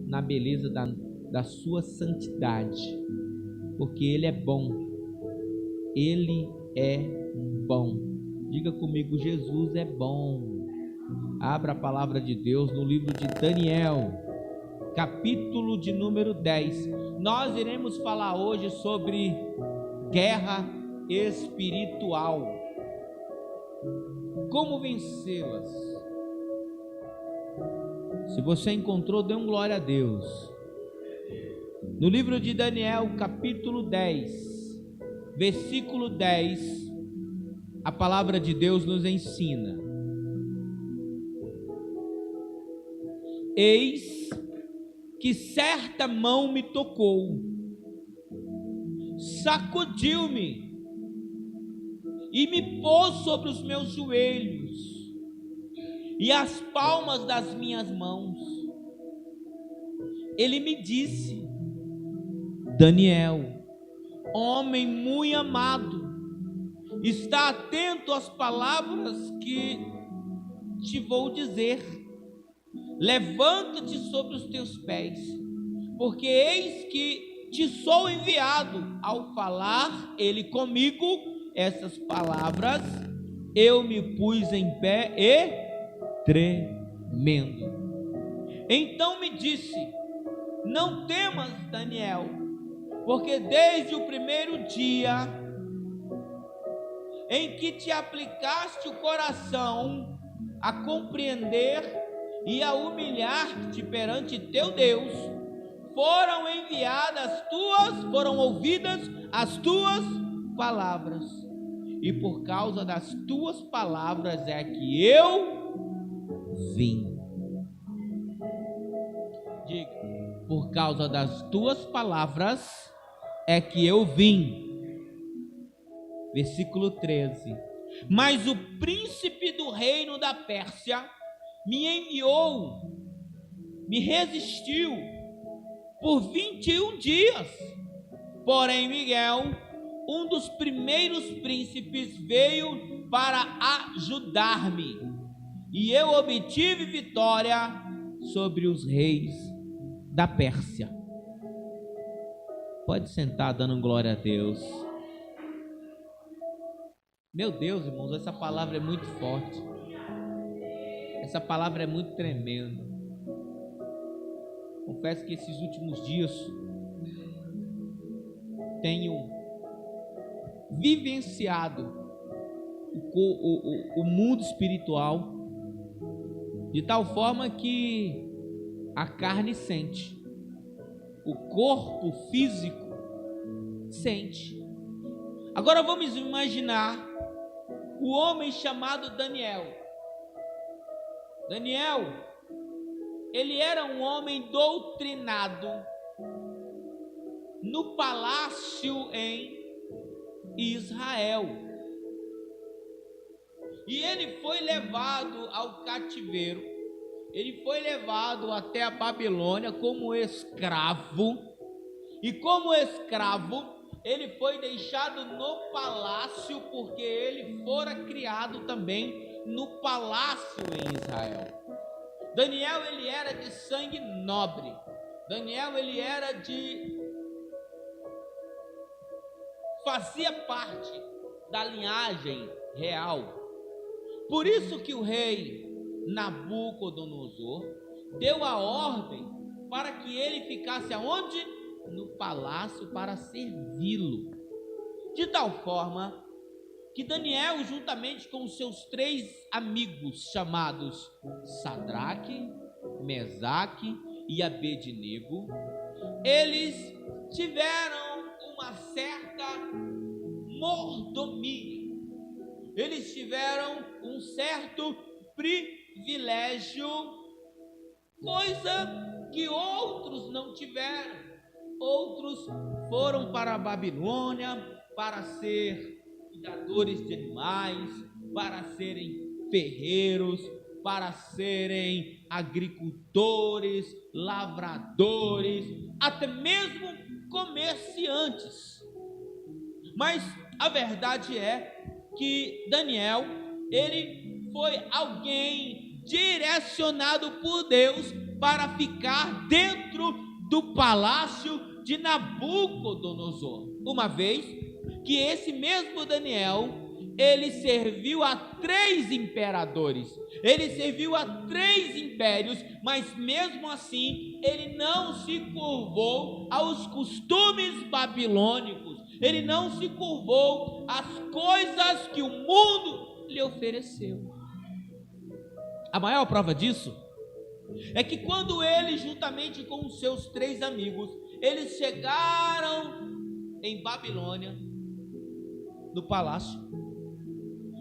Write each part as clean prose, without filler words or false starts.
na beleza da sua santidade, porque Ele é bom. Ele é bom. Diga comigo, Jesus é bom. Abra a palavra de Deus no livro de Daniel, capítulo de número 10. Nós iremos falar hoje sobre guerra espiritual. Como vencê-las? Se você encontrou, dê um glória a Deus. No livro de Daniel, capítulo 10, versículo 10, a palavra de Deus nos ensina: eis que certa mão me tocou, sacudiu-me e me pôs sobre os meus joelhos e as palmas das minhas mãos. Ele me disse: Daniel, homem muito amado, está atento às palavras que te vou dizer. Levanta-te sobre os teus pés, porque eis que te sou enviado. Ao falar ele comigo essas palavras, eu me pus em pé e tremendo. Então me disse: não temas, Daniel, porque desde o primeiro dia em que te aplicaste o coração a compreender e a humilhar-te perante teu Deus, foram ouvidas as tuas palavras, e por causa das tuas palavras é que eu vim. Diga: por causa das tuas palavras é que eu vim. Versículo 13: mas o príncipe do reino da Pérsia me enviou, me resistiu por 21 dias. Porém Miguel, um dos primeiros príncipes, veio para ajudar-me, e eu obtive vitória sobre os reis da Pérsia. Pode sentar dando glória a Deus. Meu Deus, irmãos, essa palavra é muito forte. Essa palavra é muito tremenda. Confesso que esses últimos dias tenho vivenciado o mundo espiritual de tal forma que a carne sente, o corpo físico sente. Agora vamos imaginar o homem chamado Daniel. Daniel, ele era um homem doutrinado no palácio em Israel, e ele foi levado ao cativeiro, ele foi levado até a Babilônia como escravo, e como escravo ele foi deixado no palácio, porque ele fora criado também no palácio em Israel. Daniel, ele era de sangue nobre. Daniel, ele era fazia parte da linhagem real. Por isso que o rei Nabucodonosor deu a ordem para que ele ficasse aonde? No palácio, para servi-lo. De tal forma que Daniel, juntamente com os seus 3 amigos chamados Sadraque, Mesaque e Abednego, eles tiveram uma certa mordomia, eles tiveram um certo privilégio, coisa que outros não tiveram. Outros foram para a Babilônia para ser cuidadores de animais, para serem ferreiros, para serem agricultores, lavradores, até mesmo comerciantes. Mas a verdade é que Daniel, ele foi alguém direcionado por Deus para ficar dentro do palácio de Nabucodonosor. Uma vez que esse mesmo Daniel, ele serviu a 3 imperadores, ele serviu a 3 impérios, mas mesmo assim, ele não se curvou aos costumes babilônicos, ele não se curvou às coisas que o mundo lhe ofereceu. A maior prova disso é que quando ele, juntamente com os seus 3 amigos, eles chegaram em Babilônia, no palácio,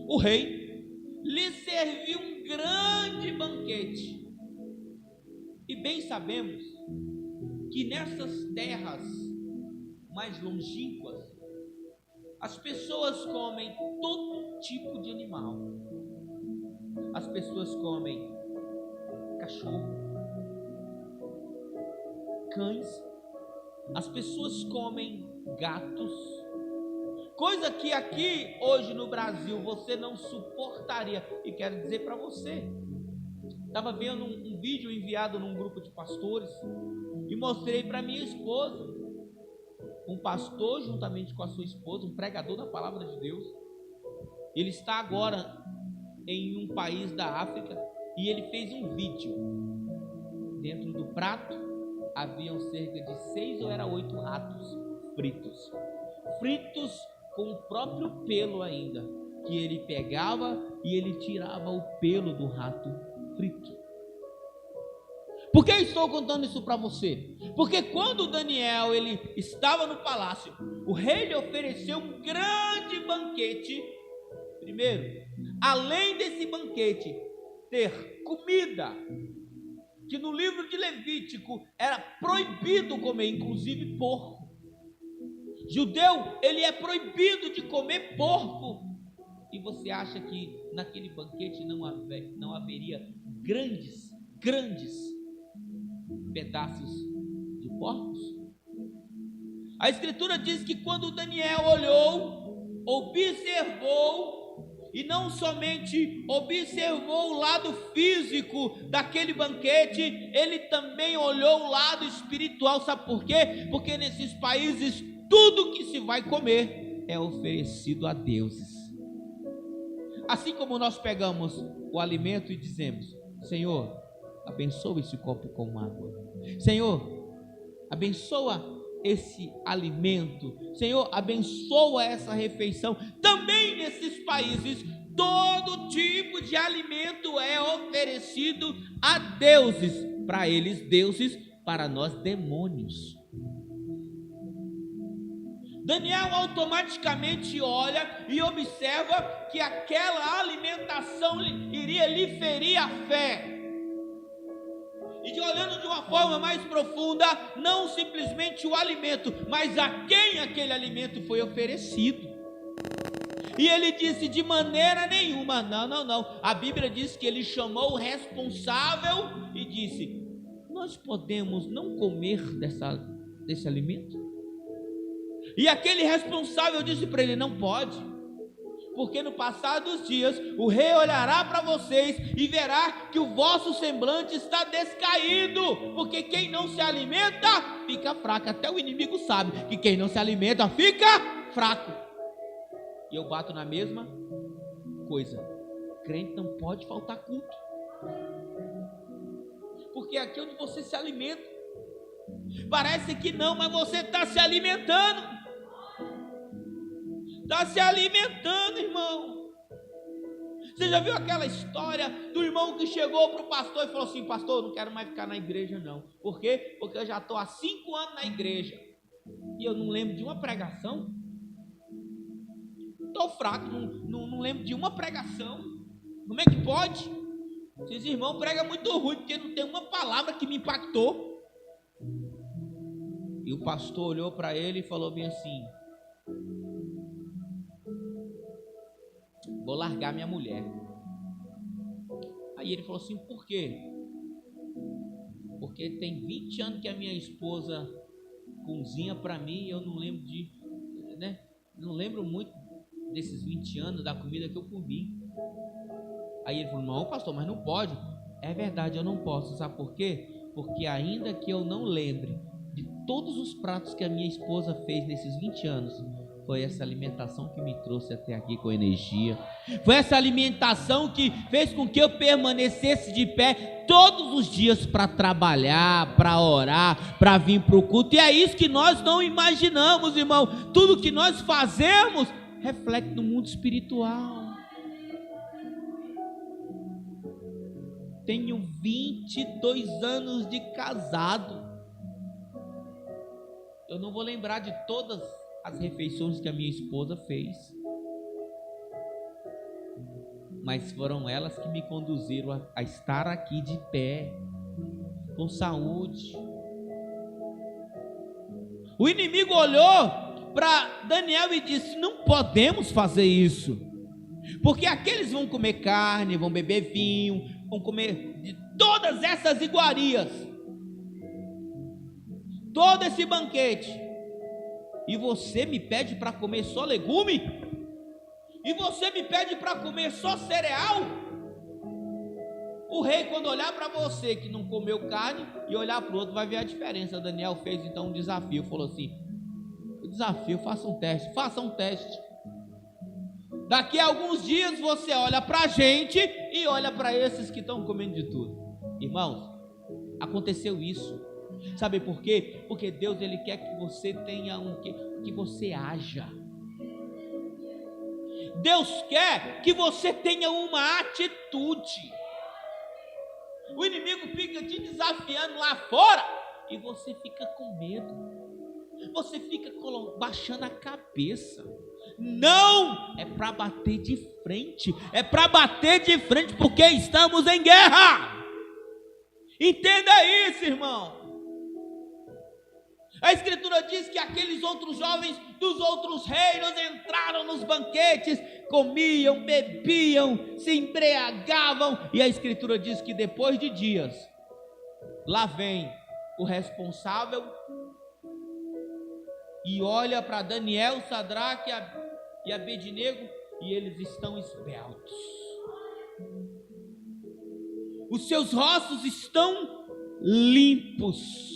o rei lhe serviu um grande banquete. E bem sabemos que nessas terras mais longínquas, as pessoas comem todo tipo de animal. As pessoas comem cachorro, cães, as pessoas comem gatos, coisa que aqui hoje no Brasil você não suportaria. E quero dizer para você, estava vendo um vídeo enviado num grupo de pastores e mostrei para minha esposa, um pastor juntamente com a sua esposa, um pregador da palavra de Deus. Ele está agora em um país da África e ele fez um vídeo. Dentro do prato haviam cerca de 6 ou 8 ratos fritos com o próprio pelo ainda, que ele pegava e ele tirava o pelo do rato frito. Por que estou contando isso para você? Porque quando Daniel ele estava no palácio, o rei lhe ofereceu um grande banquete. Primeiro, além desse banquete ter comida, que no livro de Levítico era proibido comer, inclusive porco. Judeu, ele é proibido de comer porco. E você acha que naquele banquete não haveria grandes pedaços de porcos? A escritura diz que quando Daniel olhou, observou, e não somente observou o lado físico daquele banquete, ele também olhou o lado espiritual. Sabe por quê? Porque nesses países tudo que se vai comer é oferecido a deuses. Assim como nós pegamos o alimento e dizemos: Senhor, abençoa esse copo com água. Senhor, abençoa esse alimento. Senhor, abençoa essa refeição. Também nesses países, todo tipo de alimento é oferecido a deuses. Para eles, deuses; para nós, demônios. Daniel automaticamente olha e observa que aquela alimentação iria lhe ferir a fé. E olhando de uma forma mais profunda, não simplesmente o alimento, mas a quem aquele alimento foi oferecido. E ele disse: de maneira nenhuma, não. A Bíblia diz que ele chamou o responsável e disse: nós podemos não comer desse alimento? E aquele responsável disse para ele: não pode, porque no passar dos dias o rei olhará para vocês e verá que o vosso semblante está descaído, porque quem não se alimenta fica fraco. Até o inimigo sabe que quem não se alimenta fica fraco. E eu bato na mesma coisa: crente não pode faltar culto, porque aqui onde você se alimenta, parece que não, mas você está se alimentando. Está se alimentando, irmão. Você já viu aquela história do irmão que chegou para o pastor e falou assim: pastor, eu não quero mais ficar na igreja não. Por quê? Porque eu já estou há 5 anos na igreja e eu não lembro de uma pregação. Estou fraco, não lembro de uma pregação. Como é que pode? Esses irmãos pregam muito ruim, porque não tem uma palavra que me impactou. E o pastor olhou para ele e falou bem assim: vou largar minha mulher. Aí ele falou assim: por quê? Porque tem 20 anos que a minha esposa cozinha para mim e eu não lembro não lembro muito desses 20 anos da comida que eu comi. Aí ele falou: não, pastor, mas não pode. É verdade, eu não posso. Sabe por quê? porque ainda que eu não lembre de todos os pratos que a minha esposa fez nesses 20 anos, foi essa alimentação que me trouxe até aqui com energia. Foi essa alimentação que fez com que eu permanecesse de pé todos os dias para trabalhar, para orar, para vir para o culto. E é isso que nós não imaginamos, irmão. Tudo que nós fazemos reflete no mundo espiritual. Tenho 22 anos de casado. Eu não vou lembrar de todas as refeições que a minha esposa fez, mas foram elas que me conduziram a estar aqui de pé, com saúde. O inimigo olhou para Daniel e disse: não podemos fazer isso, porque aqueles vão comer carne, vão beber vinho, vão comer de todas essas iguarias, todo esse banquete, e você me pede para comer só legume? E você me pede para comer só cereal? O rei, quando olhar para você que não comeu carne e olhar para o outro, vai ver a diferença. Daniel fez então um desafio, falou assim: o desafio, faça um teste. Daqui a alguns dias você olha para a gente e olha para esses que estão comendo de tudo. Irmãos, aconteceu isso. Sabe por quê? Porque Deus, Ele quer que você tenha que você haja. Deus quer que você tenha uma atitude. O inimigo fica te desafiando lá fora e você fica com medo. Você fica baixando a cabeça. Não, é para bater de frente. É para bater de frente, porque estamos em guerra. Entenda isso, irmão. A Escritura diz que aqueles outros jovens dos outros reinos entraram nos banquetes, comiam, bebiam, se embriagavam, e a Escritura diz que depois de dias, lá vem o responsável e olha para Daniel, Sadraque e Abednego, e eles estão esbeltos. Os seus rostos estão limpos,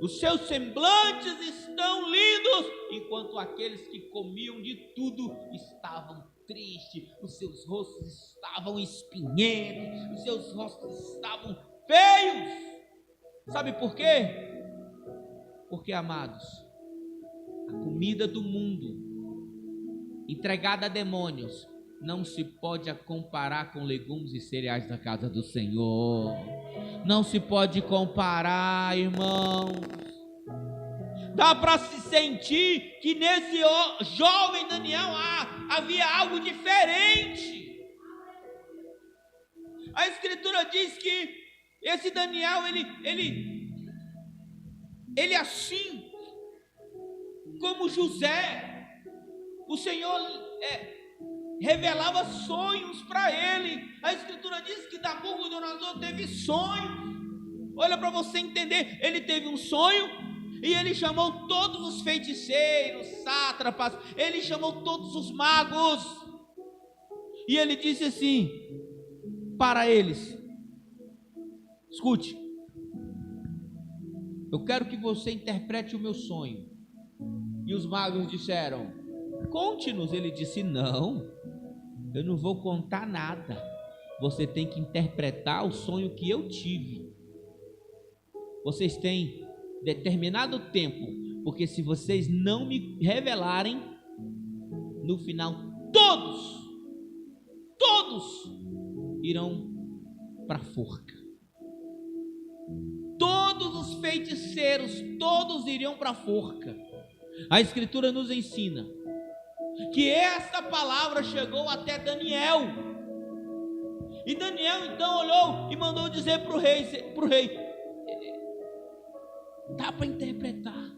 os seus semblantes estão lindos, enquanto aqueles que comiam de tudo estavam tristes, os seus rostos estavam espinhentos, os seus rostos estavam feios. Sabe por quê? Porque, amados, a comida do mundo entregada a demônios não se pode comparar com legumes e cereais da casa do Senhor. Não se pode comparar, irmãos. Dá para se sentir que nesse jovem Daniel havia algo diferente. A Escritura diz que esse Daniel, ele assim como José, o Senhor revelava sonhos para ele. A Escritura diz que Nabucodonosor teve sonhos. Olha para você entender, ele teve um sonho e ele chamou todos os feiticeiros, sátrapas, ele chamou todos os magos, e ele disse assim para eles: escute, eu quero que você interprete o meu sonho. E os magos disseram: conte-nos. Ele disse: não, eu não vou contar nada, você tem que interpretar o sonho que eu tive. Vocês têm determinado tempo, porque se vocês não me revelarem, no final todos irão para a forca. Todos os feiticeiros, todos iriam para a forca. A Escritura nos ensina que essa palavra chegou até Daniel, e Daniel então olhou e mandou dizer para o rei: dá para interpretar.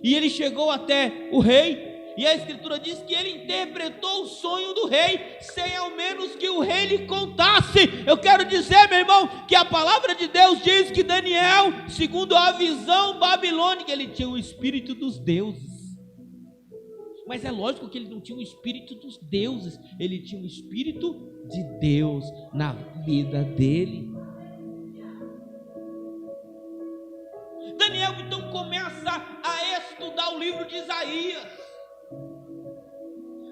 E ele chegou até o rei, e a Escritura diz que ele interpretou o sonho do rei, sem ao menos que o rei lhe contasse. Eu quero dizer, meu irmão, que a palavra de Deus diz que Daniel, segundo a visão babilônica, ele tinha o espírito dos deuses. Mas é lógico que ele não tinha o espírito dos deuses, ele tinha o espírito de Deus na vida dele. de Isaías.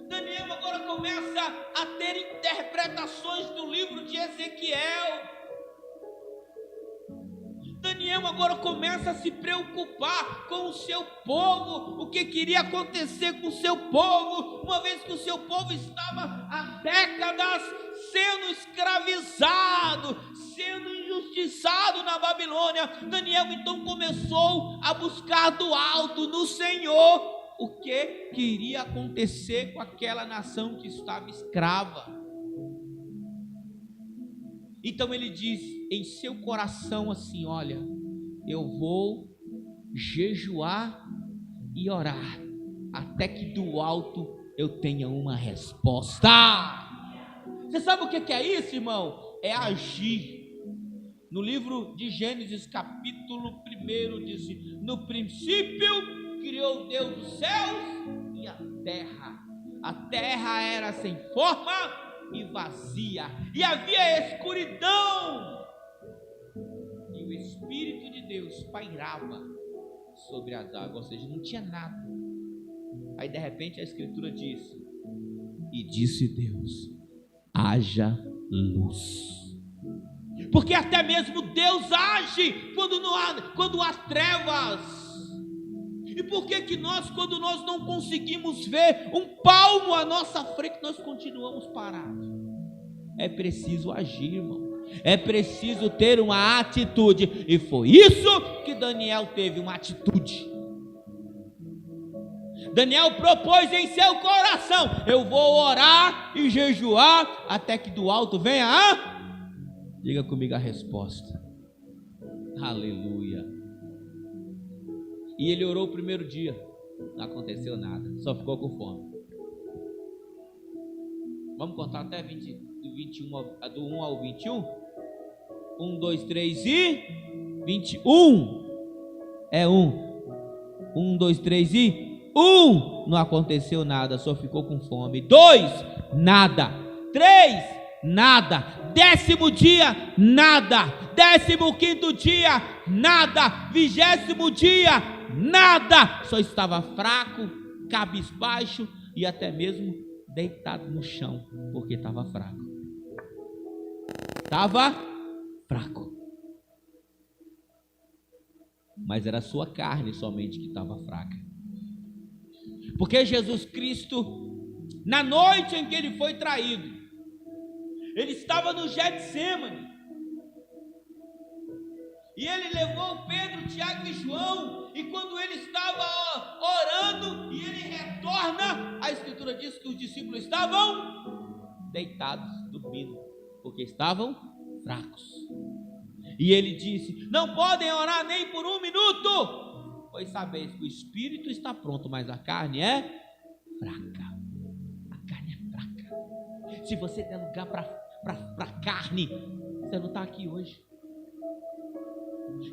Daniel agora começa a ter interpretações do livro de Ezequiel. Daniel agora começa a se preocupar com o seu povo, o que queria acontecer com o seu povo, uma vez que o seu povo estava há décadas sendo escravizado, sendo injustiçado na Babilônia. Daniel então começou a buscar do alto, no Senhor, o que queria acontecer com aquela nação que estava escrava. Então ele diz em seu coração assim: olha, eu vou jejuar e orar, até que do alto eu tenha uma resposta. Você sabe o que é isso, irmão? É agir. No livro de Gênesis, capítulo 1, diz: no princípio criou Deus os céus e a terra. A terra era sem forma e vazia, e havia escuridão, e o Espírito de Deus pairava sobre as águas, ou seja, não tinha nada. Aí de repente a Escritura diz: e disse Deus, haja luz. Porque até mesmo Deus age quando há trevas. E por que nós, quando nós não conseguimos ver um palmo à nossa frente, nós continuamos parados? É preciso agir, irmão. É preciso ter uma atitude. E foi isso que Daniel teve, uma atitude. Daniel propôs em seu coração: eu vou orar e jejuar até que do alto venha diga comigo a resposta. Aleluia. E ele orou o primeiro dia, não aconteceu nada, só ficou com fome. Vamos contar até 20, do 1 ao 21? 1, 2, 3 e 21. É 1, 2, 3 e 1. Não aconteceu nada, só ficou com fome. 2, nada. 3, nada. 10º dia, nada. 15º dia, nada. 20º dia, nada. Só estava fraco, cabisbaixo e até mesmo deitado no chão, porque estava fraco. Estava fraco. Mas era a sua carne somente que estava fraca. Porque Jesus Cristo, na noite em que ele foi traído, ele estava no Getsêmani, e ele levou Pedro, Tiago e João, e quando ele estava orando, e ele retorna, a Escritura diz que os discípulos estavam deitados, dormindo, porque estavam fracos. E ele disse: não podem orar nem por 1 minuto, pois sabeis que o espírito está pronto, mas a carne é fraca. A carne é fraca. Se você der lugar para carne, você não está aqui hoje.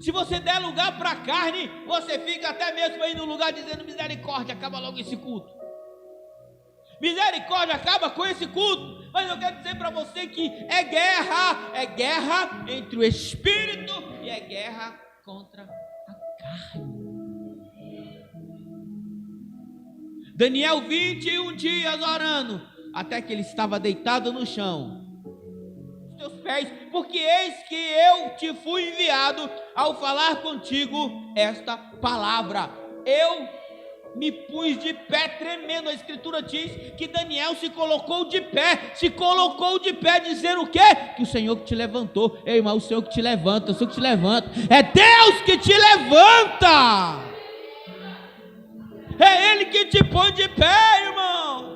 Se você der lugar para a carne, você fica até mesmo aí no lugar dizendo: misericórdia, acaba logo esse culto. Misericórdia, acaba com esse culto. Mas eu quero dizer para você que é guerra entre o espírito e é guerra contra a carne. Daniel 21 dias orando, até que ele estava deitado no chão, teus pés, porque eis que eu te fui enviado ao falar contigo esta palavra. Eu me pus de pé tremendo. A Escritura diz que Daniel se colocou de pé, dizendo o quê? Que o Senhor que te levantou. Ei, irmão, o Senhor que te levanta, o Senhor que te levanta, é Deus que te levanta, é Ele que te põe de pé, irmão.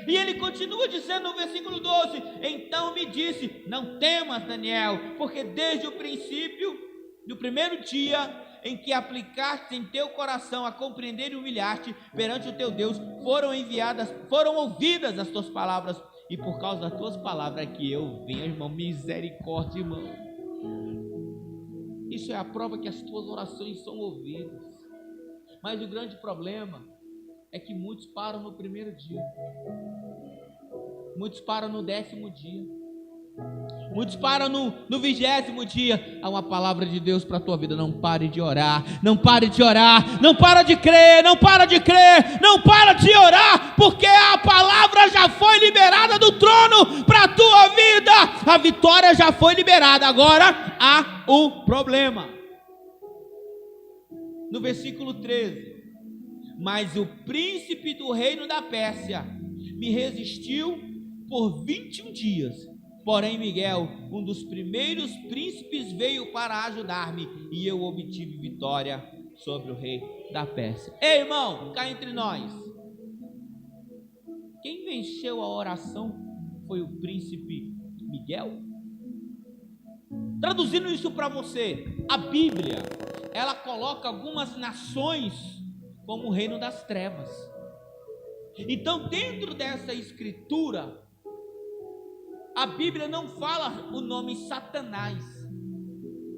E ele continua dizendo no versículo 12: então me disse, não temas, Daniel, porque desde o princípio, no primeiro dia em que aplicaste em teu coração a compreender e humilhar-te perante o teu Deus, foram ouvidas as tuas palavras, e por causa das tuas palavras é que eu venho, irmão. Misericórdia, irmão. Isso é a prova que as tuas orações são ouvidas. Mas o grande problema é que muitos param no primeiro dia, muitos param no 10º dia, Muitos param no 20º dia. Há uma palavra de Deus para a tua vida. Não pare de orar, não pare de orar, não para de crer, não para de crer, não para de orar, porque a palavra já foi liberada do trono para a tua vida. A vitória já foi liberada. Agora há o problema. No versículo 13: mas o príncipe do reino da Pérsia me resistiu por 21 dias. Porém Miguel, um dos primeiros príncipes, veio para ajudar-me, e eu obtive vitória sobre o rei da Pérsia. Ei, irmão, cá entre nós, quem venceu a oração foi o príncipe Miguel? Traduzindo isso para você, a Bíblia, ela coloca algumas nações como o reino das trevas. Então, dentro dessa escritura, a Bíblia não fala o nome Satanás,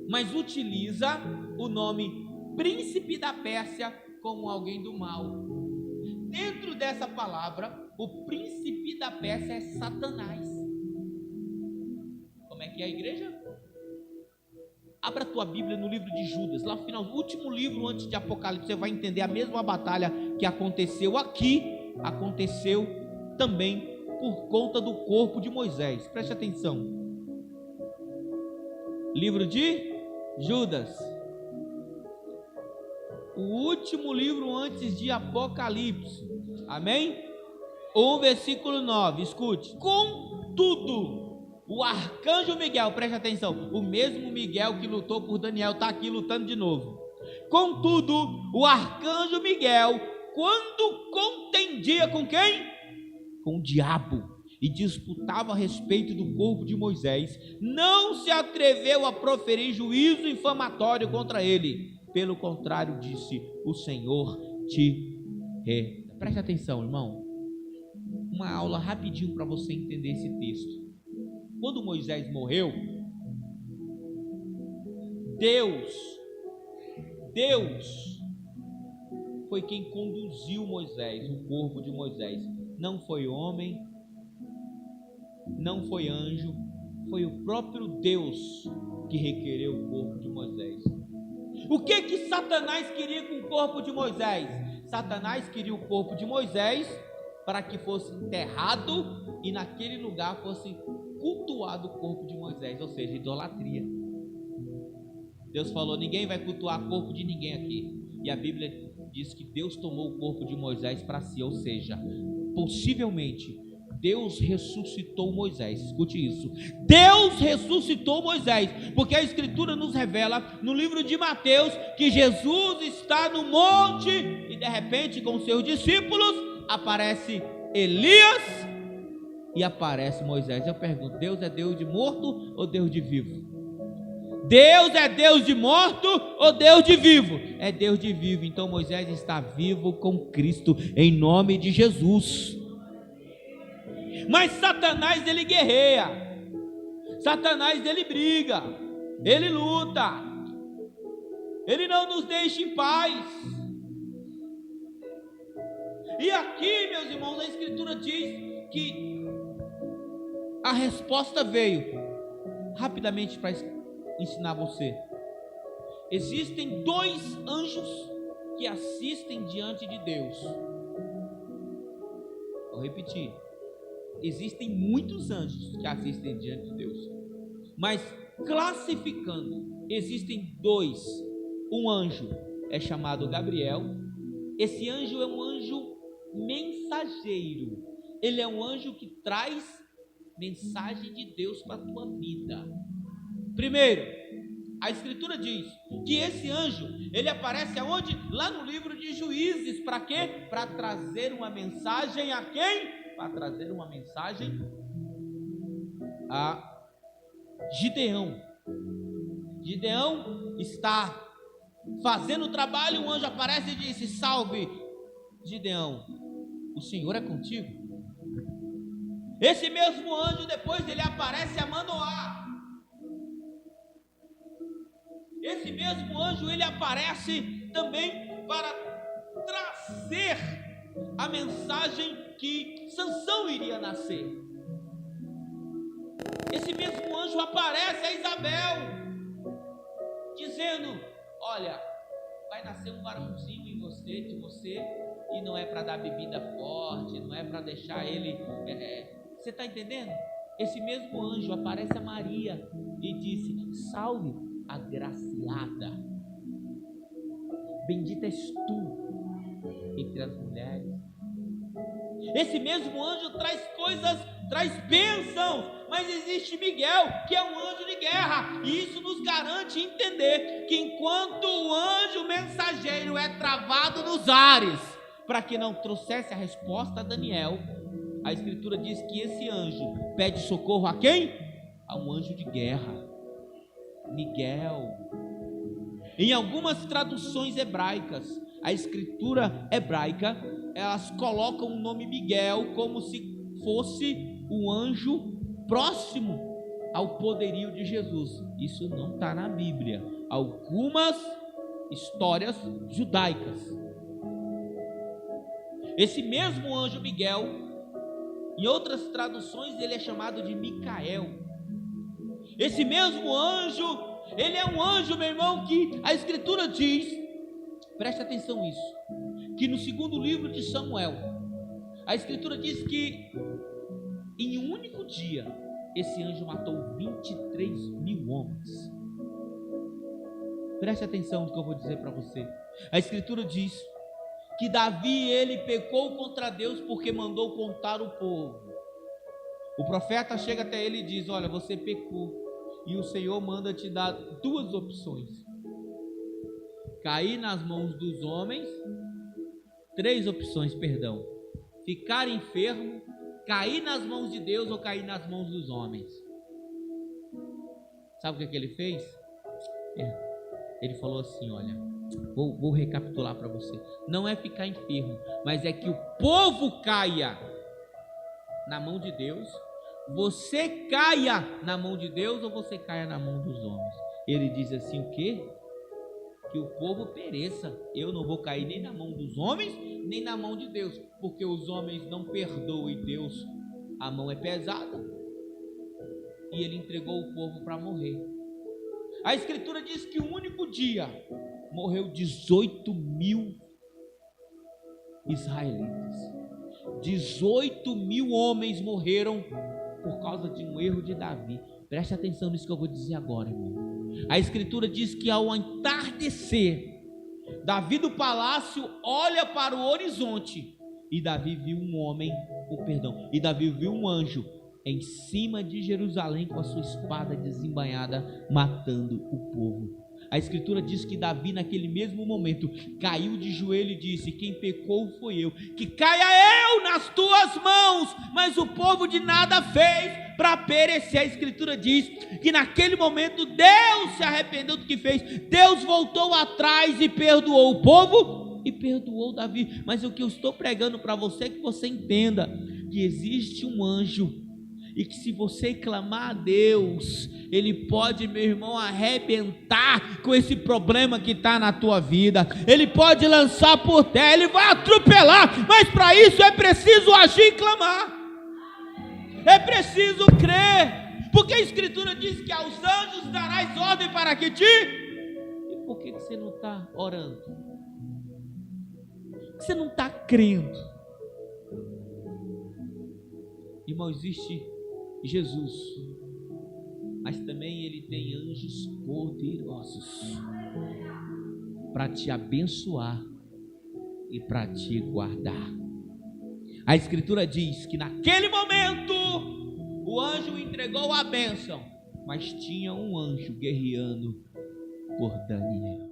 mas utiliza o nome príncipe da Pérsia como alguém do mal. Dentro dessa palavra, o príncipe da Pérsia é Satanás. Como é que é a igreja? Abra a tua Bíblia no livro de Judas, lá no final, o último livro antes de Apocalipse. Você vai entender a mesma batalha que aconteceu aqui, aconteceu também por conta do corpo de Moisés. Preste atenção. Livro de Judas, o último livro antes de Apocalipse. Amém? 1 versículo 9, escute. Contudo, o arcanjo Miguel, preste atenção, o mesmo Miguel que lutou por Daniel está aqui lutando de novo. Contudo, o arcanjo Miguel, quando contendia com quem? Com o diabo, e disputava a respeito do corpo de Moisés, não se atreveu a proferir juízo infamatório contra ele. Pelo contrário, disse: o Senhor te reda. Preste atenção, irmão. Uma aula rapidinho para você entender esse texto. Quando Moisés morreu, Deus foi quem conduziu Moisés, o corpo de Moisés. Não foi homem, não foi anjo, foi o próprio Deus que requereu o corpo de Moisés. O que Satanás queria com o corpo de Moisés? Satanás queria o corpo de Moisés para que fosse enterrado e naquele lugar fosse cultuado o corpo de Moisés, ou seja, idolatria. Deus falou: ninguém vai cultuar o corpo de ninguém aqui. E a Bíblia diz que Deus tomou o corpo de Moisés para si, ou seja, possivelmente Deus ressuscitou Moisés. Escute isso: Deus ressuscitou Moisés, porque a escritura nos revela no livro de Mateus que Jesus está no monte e de repente com seus discípulos aparece Elias e aparece Moisés. Eu pergunto: Deus é Deus de morto ou Deus de vivo? Deus é Deus de morto ou Deus de vivo? É Deus de vivo. Então Moisés está vivo com Cristo, em nome de Jesus. Mas Satanás, ele guerreia, Satanás, ele briga, ele luta, ele não nos deixa em paz. E aqui, meus irmãos, a escritura diz que a resposta veio rapidamente para ensinar você. Existem 2 anjos que assistem diante de Deus. Vou repetir: existem muitos anjos que assistem diante de Deus, mas classificando, existem 2. Um anjo é chamado Gabriel. Esse anjo é um anjo mensageiro. Ele é um anjo que traz mensagem de Deus para a tua vida. Primeiro, a escritura diz que esse anjo, ele aparece aonde? Lá no livro de Juízes. Para quê? Para trazer uma mensagem a quem? Para trazer uma mensagem a Gideão. Gideão está fazendo o trabalho, um anjo aparece e disse: salve Gideão, o Senhor é contigo. Esse mesmo anjo depois ele aparece a Manoá. Esse mesmo anjo ele aparece também para trazer a mensagem que Sansão iria nascer. Esse mesmo anjo anjo aparece a Isabel, dizendo: olha, vai nascer um varãozinho em você, de você, e não é para dar bebida forte, não é para deixar ele... Você está entendendo? Esse mesmo anjo aparece a Maria e disse: salve, agraciada, bendita és tu entre as mulheres. Esse mesmo anjo traz coisas, traz bênçãos, mas existe Miguel, que é um anjo de guerra, e isso nos garante entender que enquanto o anjo mensageiro é travado nos ares, para que não trouxesse a resposta a Daniel, a Escritura diz que esse anjo pede socorro a quem? A um anjo de guerra, Miguel. Em algumas traduções hebraicas, a Escritura hebraica, elas colocam o nome Miguel como se fosse o anjo próximo ao poderio de Jesus. Isso não está na Bíblia. Algumas histórias judaicas. Esse mesmo anjo Miguel, em outras traduções, ele é chamado de Micael. Esse mesmo anjo, ele é um anjo, meu irmão, que a Escritura diz, preste atenção nisso, que no segundo livro de Samuel, a Escritura diz que em um único dia, esse anjo matou 23.000 homens. Preste atenção no que eu vou dizer para você. A Escritura diz que Davi, ele pecou contra Deus porque mandou contar o povo. O profeta chega até ele e diz: olha, você pecou, e o Senhor manda te dar duas opções: cair nas mãos dos homens, três opções, perdão: ficar enfermo, cair nas mãos de Deus ou cair nas mãos dos homens. Sabe o que ele fez? Ele falou assim: olha, vou recapitular para você, não é ficar enfermo, mas é que o povo caia na mão de Deus, você caia na mão de Deus ou você caia na mão dos homens. Ele diz assim: o quê? Que o povo pereça. Eu não vou cair nem na mão dos homens, nem na mão de Deus, porque os homens não perdoam e Deus, a mão é pesada. E ele entregou o povo para morrer. A Escritura diz que um único dia morreu 18.000 israelitas. 18.000 homens morreram por causa de um erro de Davi. Preste atenção nisso que eu vou dizer agora, irmão. A Escritura diz que ao entardecer, Davi do palácio olha para o horizonte e Davi viu um anjo em cima de Jerusalém com a sua espada desembainhada, matando o povo. A Escritura diz que Davi, naquele mesmo momento, caiu de joelho e disse: quem pecou foi eu, que caia eu nas tuas mãos, mas o povo de nada fez para perecer. A Escritura diz que naquele momento Deus se arrependeu do que fez, Deus voltou atrás e perdoou o povo e perdoou Davi. Mas o que eu estou pregando para você é que você entenda que existe um anjo, e que se você clamar a Deus, Ele pode, meu irmão, arrebentar com esse problema que está na tua vida. Ele pode lançar por terra, Ele vai atropelar, mas para isso é preciso agir e clamar, é preciso crer, porque a Escritura diz que aos anjos darás ordem para que te... E por que você não está orando? Por que você não está crendo? Irmão, existe Jesus, mas também Ele tem anjos poderosos para te abençoar e para te guardar. A Escritura diz que naquele momento o anjo entregou a bênção, mas tinha um anjo guerreando por Daniel.